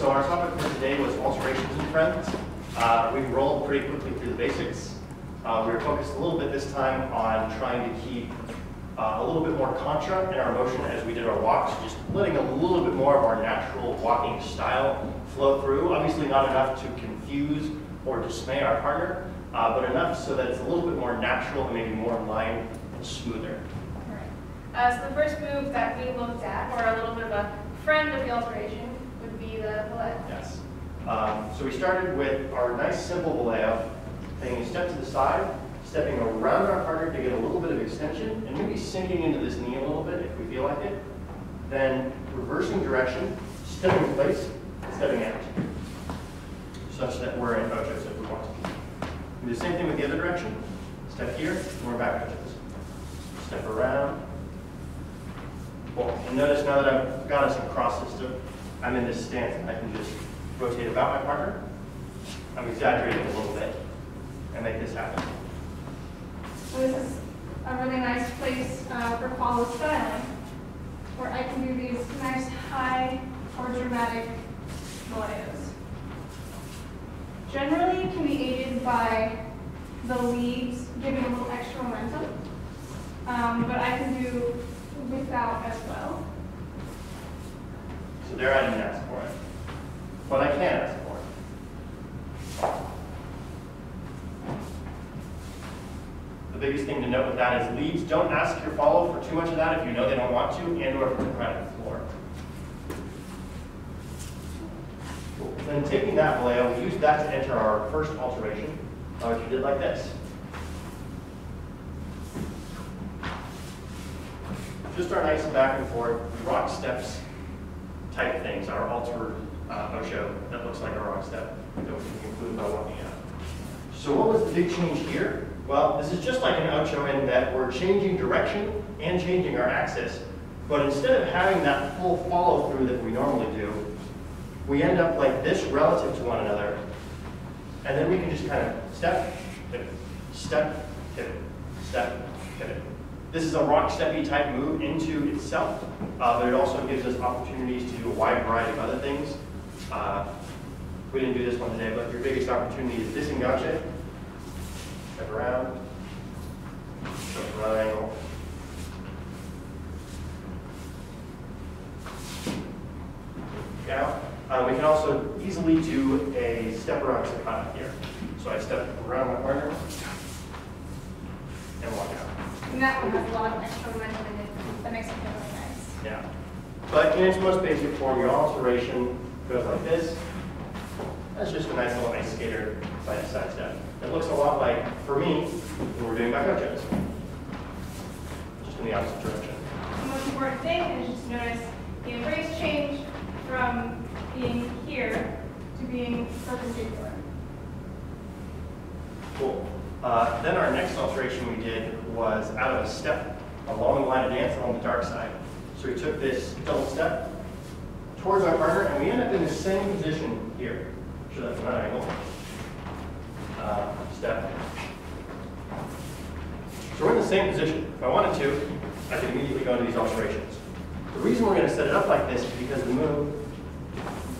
So our topic for today was alterations and friends. We rolled pretty quickly through the basics. We were focused a little bit this time on trying to keep a little bit more contra in our motion as we did our walks, just letting a little bit more of our natural walking style flow through. Obviously not enough to confuse or dismay our partner, but enough so that it's a little bit more natural and maybe more in line and smoother. Right. So the first move that we looked at, or a little bit of a friend of the alteration, would be the voleo. Yes. So we started with our nice simple voleo, taking a step to the side, stepping around our partner to get a little bit of extension, and maybe sinking into this knee a little bit if we feel like it. Then reversing direction, stepping in place, stepping out, such that we're in ojos if we want to. Do the same thing with the other direction. Step here, and we're back ojos. Step around. Cool. And notice now that I've got us in cross system, I'm in this stance and I can just rotate about my partner. I'm exaggerating a little bit and make this happen. So this is a really nice place for follow styling, where I can do these nice high or dramatic voleos. Generally can be aided by the leads giving a little extra momentum, but I can do without as well. So there I didn't ask for it, but I can ask for it. The biggest thing to note with that is leads don't ask your follow for too much of that if you know they don't want to, and or if they're right on the floor. Cool. Then taking that voleo, we use that to enter our first alteration, which we did like this. Just our nice back and forth rock steps type things, our altered Osho that looks like a rock step that we can conclude by walking out. So what was the big change here? Well, this is just like an Ocho in that we're changing direction and changing our axis, but instead of having that full follow through that we normally do, we end up like this relative to one another, and then we can just kind of step, pivot, step, pivot, step, pivot. This is a rock steppy type move into itself, but it also gives us opportunities to do a wide variety of other things. We didn't do this one today, but your biggest opportunity is disengage, step around, step around angle. Out. We can also easily do a step around Sakata here. So I step around my partner and walk out. And that one has a lot of extra momentum in it. That makes it feel really nice. Yeah. But in its most basic form, your alteration goes like this. That's just a nice little ice skater side step. It looks a lot like, for me, when we're doing back ojos. Just in the opposite direction. The most important thing is just to notice the embrace change from being here to being perpendicular. Cool. Then our next alteration we did was out of a step along the line of dance on the dark side. So we took this double step towards our partner, and we end up in the same position here. Show that from that angle. Step. So we're in the same position. If I wanted to, I could immediately go into these alterations. The reason we're going to set it up like this is because the move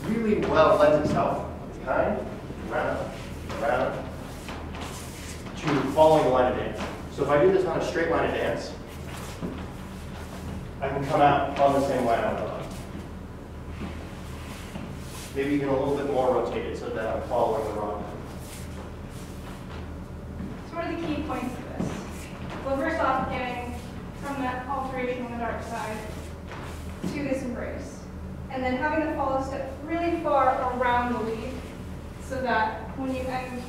really well lends itself behind, around, to following the line of dance. So if I do this on a straight line of dance, I can come out on the same line I'm on. Maybe even a little bit more rotated so that I'm following the wrong line. So what are the key points of this? Well, first off, getting from that alteration on the dark side to this embrace. And then having the follow step really far around the lead so that when you end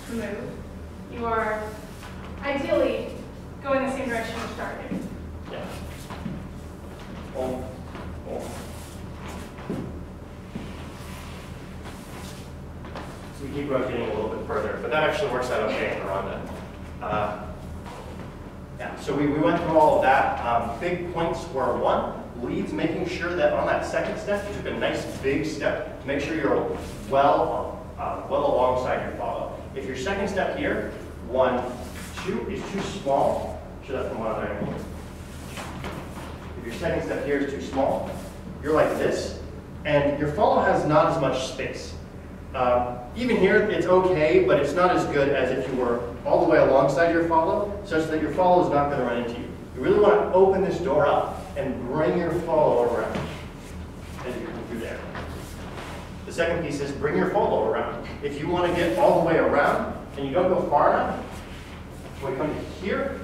the move, you are ideally going the same direction you started. Yeah. So we keep rotating a little bit further, but that actually works out okay in the ronda. Yeah, so we went through all of that. Big points were one, leads, making sure that on that second step, you took a nice big step to make sure you're well alongside your follow. If your second step here, 1, 2, is too small, show that from one other angle. If your second step here is too small, you're like this, And your follow has not as much space. Even here, it's okay, but it's not as good as if you were all the way alongside your follow, such that your follow is not going to run into you. You really want to open this door up and bring your follow around as you come through there. The second piece is bring your follow around. If you want to get all the way around and you don't go far enough, when we come to here,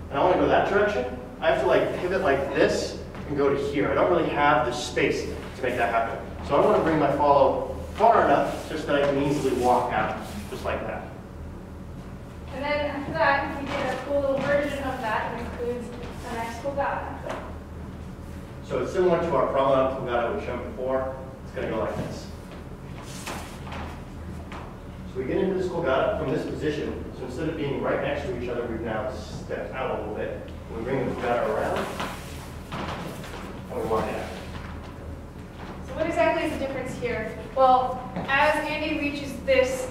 and I want to go that direction, I have to like pivot like this and go to here. I don't really have the space to make that happen. So I want to bring my follow far enough just that I can easily walk out, just like that. And then after that, we did a cool little version of that that includes a nice colgata. So it's similar to our promenade colgata we've shown before. It's going to go like this. So we get into this colgata from this position. So instead of being right next to each other, we've now stepped out a little bit. We bring the colgata around, and we walk it out. So what exactly is the difference here? Well, as Andy reaches this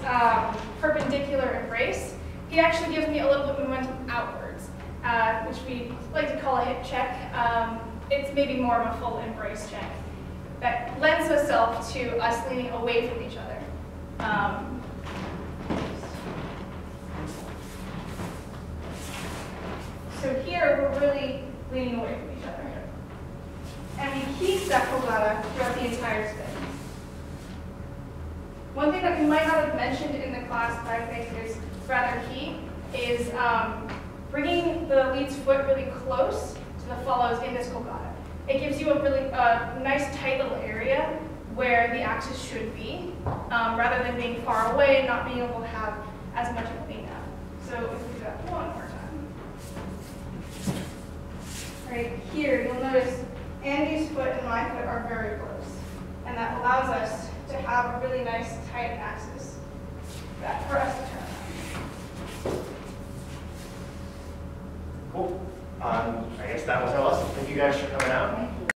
perpendicular embrace, he actually gives me a little bit of momentum outwards, which we like to call a hip check. It's maybe more of a full embrace check that lends itself to us leaning away from each other. So here, we're really leaning away from each other. And we keep that colgata throughout the entire spin. One thing that we might not have mentioned in the class, but I think is rather key, is bringing the lead's foot really close to the follows in this colgata. It gives you a really nice tight little area where the axis should be, rather than being far away and not being able to have as much of a lean out. So if we do that one more time. Right here, you'll notice Andy's foot and my foot are very close. And that allows us to have a really nice tight axis for us to turn around. Cool. I guess that was our lesson. Thank you guys for coming out.